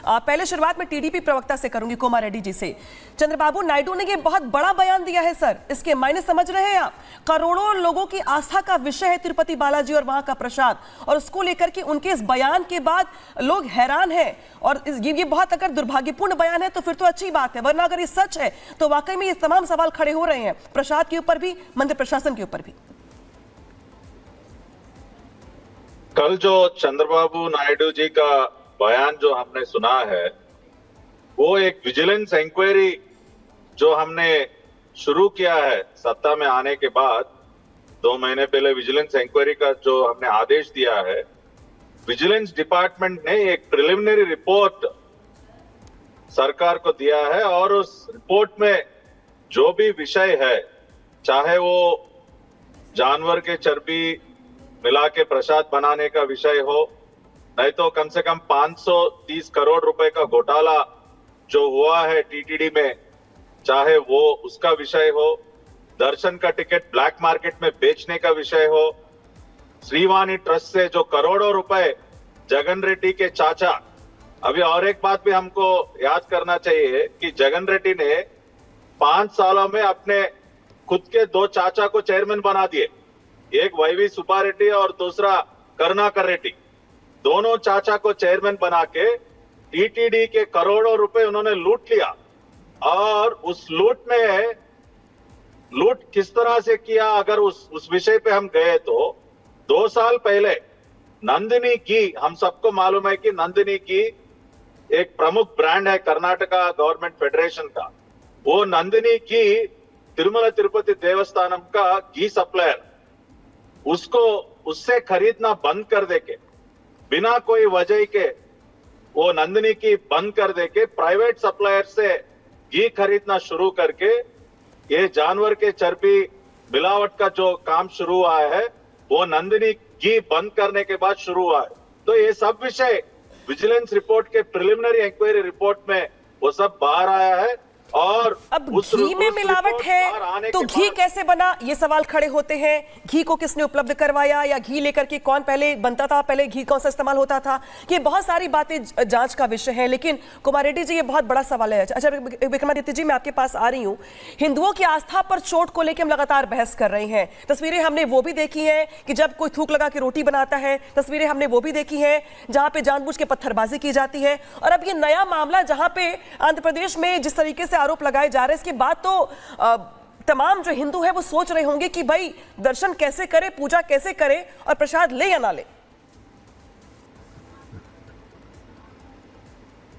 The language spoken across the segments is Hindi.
पहले शुरुआत में टीडीपी प्रवक्ता से करूंगी, कोमा रेड्डी जी से। चंद्रबाबू नायडू ने ये बहुत बड़ा बयान दिया है सर, इसके मायने समझ रहे हैं आप? करोड़ों लोगों की आस्था का विषय है तिरुपति बालाजी और वहां का प्रसाद, और उसको लेकर के उनके इस बयान के बाद लोग हैरान हैं। और ये बहुत अगर दुर्भाग्यपूर्ण बयान है तो फिर तो अच्छी बात है, वरना अगर ये सच है तो वाकई में ये तमाम सवाल खड़े हो रहे हैं, प्रसाद के ऊपर भी, मंदिर प्रशासन के ऊपर भी। कल जो चंद्रबाबू नायडू जी का बयान जो हमने सुना है, वो एक विजिलेंस इंक्वायरी जो हमने शुरू किया है सत्ता में आने के बाद, 2 महीने पहले विजिलेंस इंक्वायरी का जो हमने आदेश दिया है, विजिलेंस डिपार्टमेंट ने एक प्रिलिमिनरी रिपोर्ट सरकार को दिया है। और उस रिपोर्ट में जो भी विषय है, चाहे वो जानवर के चर्बी मिला के प्रसाद बनाने का विषय हो, नहीं तो कम से कम 530 करोड़ रुपए का घोटाला जो हुआ है टीटीडी में, चाहे वो उसका विषय हो, दर्शन का टिकट ब्लैक मार्केट में बेचने का विषय हो, श्रीवाणी ट्रस्ट से जो करोड़ों रुपए जगन रेड्डी के चाचा, अभी और एक बात भी हमको याद करना चाहिए कि जगन रेड्डी ने 5 सालों में अपने खुद के 2 चाचा को चेयरमैन बना दिए, एक वाईवी सुब्बा रेड्डी और दूसरा करुणाकर रेड्डी। दोनों चाचा को चेयरमैन बना के टीटीडी के करोड़ों रुपए उन्होंने लूट लिया। और उस लूट किस तरह से किया, अगर उस विषय पे हम गए तो 2 साल पहले नंदिनी घी, हम सबको मालूम है कि नंदिनी घी एक प्रमुख ब्रांड है कर्नाटका गवर्नमेंट फेडरेशन का। वो नंदिनी घी तिरुमला तिरुपति देवस्थानम का घी सप्लायर, उसको उससे खरीदना बंद कर देके, बिना कोई वजह के वो नंदिनी की बंद कर देके प्राइवेट सप्लायर से घी खरीदना शुरू करके ये जानवर के चर्बी मिलावट का जो काम शुरू हुआ है, वो नंदिनी घी बंद करने के बाद शुरू हुआ है। तो ये सब विषय विजिलेंस रिपोर्ट के प्रिलिमिनरी इंक्वायरी रिपोर्ट में वो सब बाहर आया है। और अब घी में मिलावट है तो घी कैसे बना, ये सवाल खड़े होते हैं। घी को किसने उपलब्ध करवाया, या घी लेकर के कौन पहले बनता था, पहले घी कौन सा इस्तेमाल होता था, ये बहुत सारी बातें जांच का विषय है। लेकिन कुमार रेड्डी जी, ये बहुत बड़ा सवाल है। अच्छा विक्रमादित्य जी, मैं आपके पास आ रही हूं। हिंदुओं की आस्था पर चोट को लेकर हम लगातार बहस कर रहे हैं। तस्वीरें हमने वो भी देखी है कि जब कोई थूक लगा के रोटी बनाता है, तस्वीरें हमने वो भी देखी है जहां पे जानबूझ के पत्थरबाजी की जाती है। और अब ये नया मामला जहां पे आंध्र प्रदेश में जिस तरीके से आरोप लगाए जा रहे हैं, इसके बाद तो तमाम जो हिंदू है वो सोच रहे होंगे कि भाई दर्शन कैसे करे, पूजा कैसे करे, और प्रसाद ले या ना ले।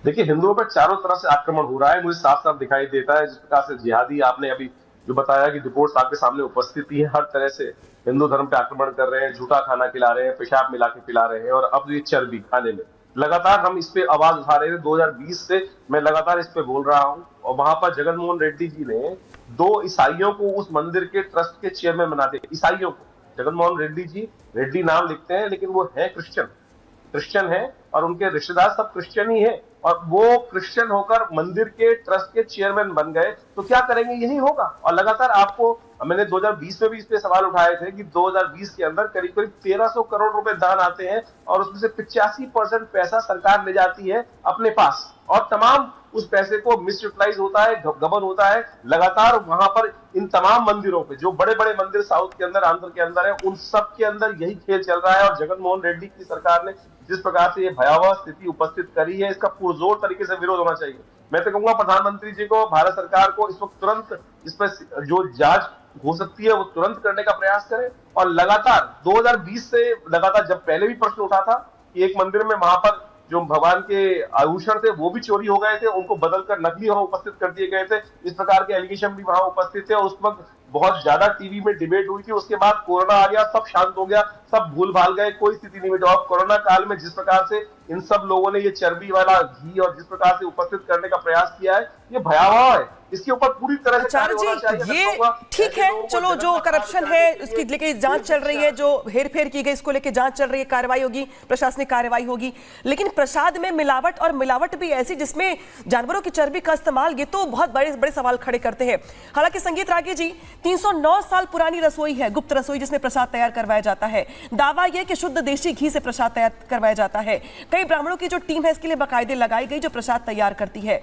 देखिए, हिंदुओं पर चारों तरफ से आक्रमण हो रहा है, मुझे साफ साफ दिखाई देता है। जिस प्रकार से जिहादी, आपने अभी जो बताया कि रिपोर्ट आपके सामने उपस्थित ही है, हर तरह से हिंदू धर्म पे आक्रमण कर रहे हैं, झूठा खाना खिला रहे हैं, पेशाब मिला के पिला रहे हैं, और अब ये चर्बी खाने में लगातार हम इस पे आवाज उठा रहे हैं। 2020 से मैं लगातार इस पे बोल रहा हूं। और वहां पर जगन मोहन रेड्डी जी ने 2 ईसाइयों को उस मंदिर के ट्रस्ट के चेयरमैन बना दिया। ईसाइयों को, जगन मोहन रेड्डी जी, रेड्डी नाम लिखते हैं लेकिन वो है क्रिश्चियन है, और उनके रिश्तेदार सब क्रिश्चियन ही है, और वो क्रिश्चियन होकर मंदिर के ट्रस्ट के चेयरमैन बन गए। तो क्या करेंगे, यही होगा। और लगातार आपको मैंने 2020 में भी इस पे सवाल उठाए थे कि 2020 के अंदर करीब करीब 1300 करोड़ रुपए दान आते हैं, और उसमें से 85% पैसा सरकार ले जाती है अपने पास, और तमाम उस पैसे को मिसयूटिलाइज होता है, गबन होता है। लगातार वहां पर इन तमाम मंदिरों पे, जो बड़े बड़े मंदिर साउथ के अंदर, आंध्र के अंदर है, उन सब के अंदर यही खेल चल रहा है। और जगन मोहन रेड्डी की सरकार ने जिस प्रकार से ये भयावह स्थिति उपस्थित करी है, इसका पुरजोर तरीके से विरोध होना चाहिए। मैं तो कहूंगा प्रधानमंत्री जी को, भारत सरकार को इस वक्त तुरंत इस पर जो जांच हो सकती है वो तुरंत करने का प्रयास करें। और लगातार 2020 से लगातार, जब पहले भी प्रश्न उठा था कि एक मंदिर में वहां पर जो भगवान के आभूषण थे वो भी चोरी हो गए थे, उनको बदलकर नकली वहां उपस्थित कर दिए गए थे, इस प्रकार के एलिगेशन भी वहां उपस्थित थे। उस वक्त बहुत ज्यादा टीवी में डिबेट हुई थी। उसके बाद कोरोना आ गया, सब शांत हो गया, सब भूल भाल गए, कोई स्थिति नहीं हुई। तो अब कोरोना काल में जिस प्रकार से इन सब लोगों ने ये चर्बी वाला घी और जिस प्रकार से उपस्थित करने का प्रयास किया है, ये भयावह है। इसके ऊपर पूरी तरह से आचार्य कार्य होना चाहिए। जी, ये ठीक है, चलो जो करप्शन है इसकी लेके जांच चल रही है, जो हेरफेर की गई इसको लेके जांच चल रही है, कार्रवाई होगी, प्रशासनिक कार्रवाई होगी, लेकिन प्रसाद में मिलावट, और मिलावट भी ऐसी जिसमें जानवरों की चर्बी का इस्तेमाल, ये तो बहुत बड़े बड़े सवाल खड़े करते हैं। हालांकि संगीत रागी जी, 309 साल पुरानी रसोई है, गुप्त रसोई, जिसमें प्रसाद तैयार करवाया जाता है। दावा यह कि शुद्ध देशी घी से प्रसाद तैयार करवाया जाता है। कई ब्राह्मणों की जो टीम है इसके लिए बाकायदे लगाई गई जो प्रसाद तैयार करती है।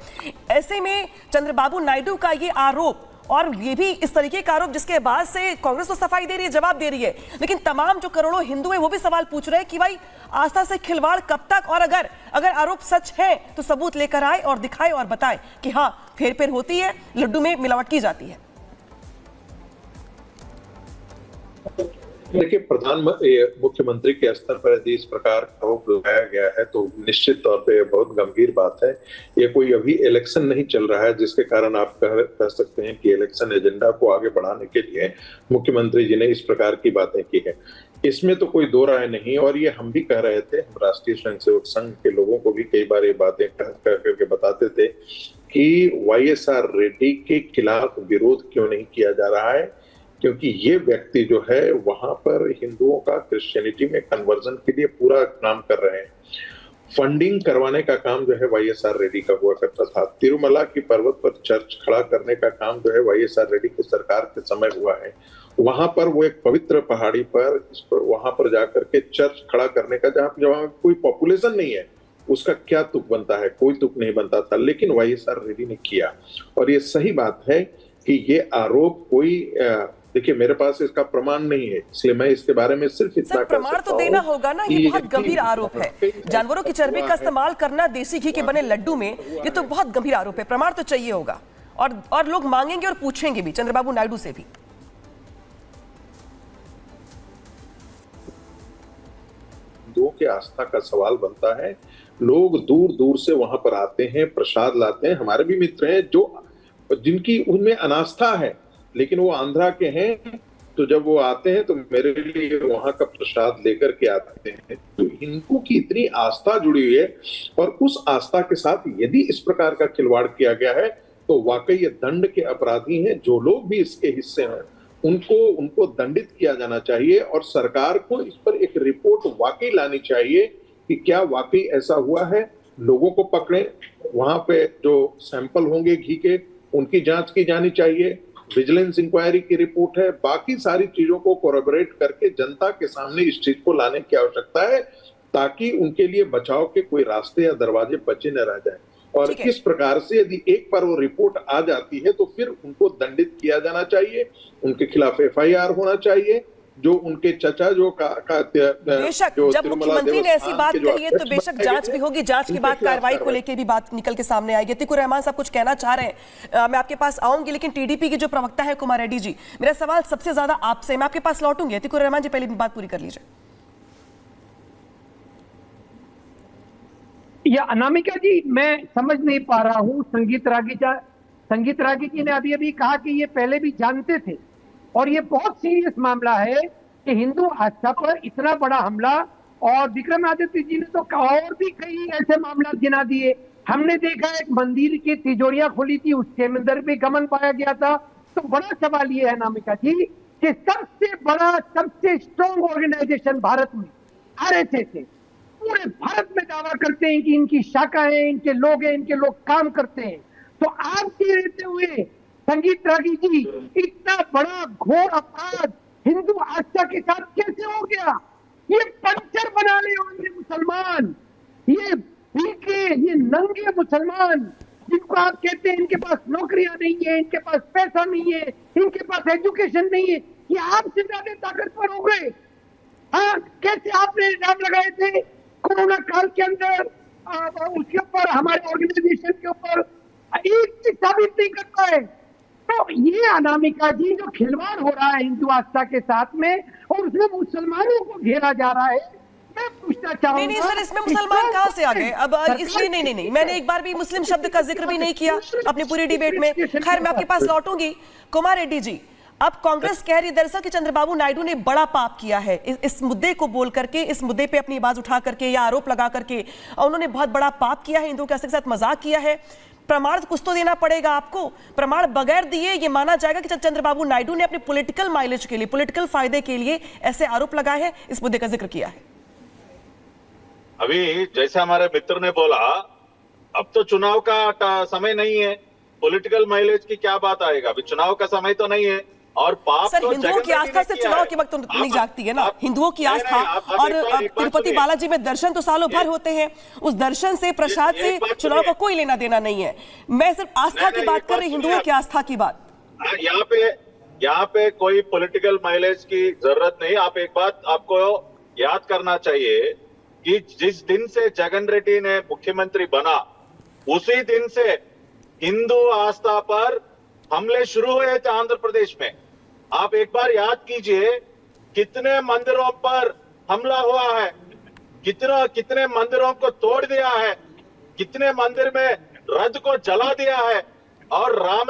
ऐसे में चंद्रबाबू नायडू का ये आरोप, और ये भी इस तरीके का आरोप जिसके बाद से कांग्रेस तो सफाई दे रही है, जवाब दे रही है, लेकिन तमाम जो करोड़ों हिंदू है वो भी सवाल पूछ रहे हैं कि भाई आस्था से खिलवाड़ कब तक, और अगर आरोप सच है तो सबूत लेकर आए और दिखाए और बताए कि हाँ फेर होती है, लड्डू में मिलावट की जाती है। देखिए, मुख्यमंत्री के स्तर पर यदि इस प्रकार का आरोप लगाया गया है तो निश्चित तौर पे बहुत गंभीर बात है। ये कोई अभी इलेक्शन नहीं चल रहा है जिसके कारण आप कह सकते हैं कि इलेक्शन एजेंडा को आगे बढ़ाने के लिए मुख्यमंत्री जी ने इस प्रकार की बातें की है। इसमें तो कोई दो राय नहीं, और ये हम भी कह रहे थे, हम राष्ट्रीय स्वयंसेवक संघ के लोगों को भी कई बार ये बातें कह करके बताते थे कि वाईएसआर रेड्डी के खिलाफ विरोध क्यों नहीं किया जा रहा है, क्योंकि ये व्यक्ति जो है वहां पर हिंदुओं का क्रिश्चियनिटी में कन्वर्जन के लिए पूरा काम कर रहे हैं। फंडिंग करवाने का काम जो है वाईएसआर रेड्डी का हुआ करता था। तिरुमला की पर्वत पर चर्च खड़ा करने का काम जो है वाईएसआर रेड्डी की सरकार के समय हुआ है। वहां पर वो एक पवित्र पहाड़ी पर वहां पर जाकर के चर्च खड़ा करने का, जहाँ कोई पॉपुलेशन नहीं है, उसका क्या तुक बनता है? कोई तुक नहीं बनता था, लेकिन वाईएसआर रेड्डी ने किया। और ये सही बात है कि ये आरोप कोई देखिए, मेरे पास इसका प्रमाण नहीं है, इसलिए मैं इसके बारे में सिर्फ इतना प्रमाण तो देना होगा ना। ये बहुत गंभीर आरोप है, जानवरों की चर्बी का इस्तेमाल करना देसी घी के बने लड्डू में, ये तो बहुत गंभीर आरोप है। प्रमाण तो चाहिए होगा, और लोग मांगेंगे और पूछेंगे भी चंद्रबाबू नायडू से भी। हिंदुओं की आस्था का सवाल बनता है। लोग दूर दूर से वहां पर आते हैं, प्रसाद लाते हैं। हमारे भी मित्र हैं जिनकी उनमें अनास्था है, लेकिन वो आंध्रा के हैं, तो जब वो आते हैं तो मेरे लिए वहां का प्रसाद लेकर के आते हैं। तो हिंदुओं की इतनी आस्था जुड़ी हुई है, और उस आस्था के साथ यदि इस प्रकार का खिलवाड़ किया गया है तो वाकई ये दंड के अपराधी हैं। जो लोग भी इसके हिस्से हैं उनको दंडित किया जाना चाहिए, और सरकार को इस पर एक रिपोर्ट वाकई लानी चाहिए कि क्या वाकई ऐसा हुआ है। लोगों को पकड़े, वहां पे जो सैंपल होंगे घी के उनकी जांच की जानी चाहिए। विजिलेंस इंक्वायरी की रिपोर्ट है, बाकी सारी चीजों को कोरबोरेट करके जनता के सामने इस चीज को लाने की आवश्यकता है, ताकि उनके लिए बचाव के कोई रास्ते या दरवाजे बचे न रह जाए। और किस प्रकार से यदि एक बार वो रिपोर्ट आ जाती है तो फिर उनको दंडित किया जाना चाहिए, उनके खिलाफ FIR होना चाहिए। जो उनके चचा बेशक जब मुख्यमंत्री ने ऐसी बात कही है तो बेशक जांच भी होगी, जांच के बाद कार्रवाई को लेकर भी बात निकल के सामने आएगी। अतीकुर रहमान साहब कुछ कहना चाह रहे हैं, मैं आपके पास आऊंगी, लेकिन टीडीपी के जो प्रवक्ता है कुमार रेड्डी जी, मेरा सवाल सबसे ज्यादा आपसे, मैं आपके पास लौटूंगी। अतीकुर रहमान जी पहले बात पूरी कर लीजिए। या अनामिका जी, मैं समझ नहीं पा रहा हूँ। संगीत रागी जी ने अभी कहा कि ये पहले भी जानते थे, और ये बहुत सीरियस मामला है कि हिंदू आस्था पर इतना बड़ा हमला। और विक्रमादित्य जी ने तो और भी कई ऐसे मामला गिना दिए। हमने देखा एक मंदिर की तिजोरियां खुली थी, उसके अंदर भी गमन पाया गया था। तो बड़ा सवाल ये है अनामिका जी कि सबसे बड़ा, सबसे स्ट्रॉन्ग ऑर्गेनाइजेशन भारत में RSS है, पूरे भारत में दावा करते हैं कि इनकी शाखा है, इनके लोग हैं, इनके लोग काम करते हैं। तो आप ये रहते हुए संगीत रागी जी, इतना बड़ा घोर अपराध हिंदू आस्था के साथ कैसे हो गया? ये पंचर बना ले होंगे मुसलमान, ये भीखे, ये नंगे मुसलमान, जिनको आप कहते हैं इनके पास नौकरियां नहीं है, इनके पास पैसा नहीं है, इनके पास एजुकेशन नहीं है, ये आपसे ज्यादा ताकतवर हो गए। हाँ, कैसे आपने इल्जाम लगाए थे कोरोना काल के अंदर उसके ऊपर, हमारे ऑर्गेनाइजेशन के ऊपर, एक चीज साबित नहीं कर पाए। तो ये अनामिका जी जो खिलवाड़ हो रहा है हिंदू आस्था के साथ में, और उसमें मुसलमानों को घेरा जा रहा है, मैं पूछना चाहूंगा। नहीं सर, इसमें मुसलमान कहां से आ गए? अब इसलिए नहीं, मैंने एक बार भी मुस्लिम शब्द का जिक्र भी नहीं किया अपनी पूरी डिबेट में। खैर, मैं आपके पास लौटूंगी। कुमार रेड्डी जी, अब कांग्रेस कह रही दरअसल कि चंद्रबाबू नायडू ने बड़ा पाप किया है इस मुद्दे को बोल करके, इस मुद्दे पे अपनी आवाज उठा करके या आरोप लगा करके उन्होंने बहुत बड़ा पाप किया है, हिंदुओं के साथ मजाक किया है। प्रमाण कुछ तो देना पड़ेगा आपको। प्रमाण बगैर दिए ये माना जाएगा कि चंद्रबाबू नायडू ने अपने पॉलिटिकल माइलेज के लिए, पॉलिटिकल फायदे के लिए ऐसे आरोप लगाए हैं, इस मुद्दे का जिक्र किया है। अभी जैसे हमारे मित्र ने बोला, अब तो चुनाव का समय नहीं है, पॉलिटिकल माइलेज की क्या बात आएगा, अभी चुनाव का समय तो नहीं है। और पाप सर, तो हिंदुओं की आस्था सिर्फ चुनाव के वक्त तो नहीं जागती है ना, हिंदुओं की आस्था। और तिरुपति बालाजी में दर्शन तो सालों भर होते हैं, उस दर्शन से, प्रसाद से चुनाव का कोई लेना देना नहीं है। मैं सिर्फ आस्था की बात कर रही, हिंदुओं की आस्था की बात। यहाँ पे कोई पॉलिटिकल माइलेज की जरूरत नहीं। आप एक बात आपको याद करना चाहिए कि जिस दिन से जगन रेड्डी ने मुख्यमंत्री बना, उसी दिन से हिंदू आस्था पर हमले शुरू हुए थे आंध्र प्रदेश में। आप एक बार याद कीजिए कितने मंदिरों पर हमला हुआ है, कितने मंदिरों को तोड़ दिया है, कितने मंदिर में रथ को जला दिया है। और राम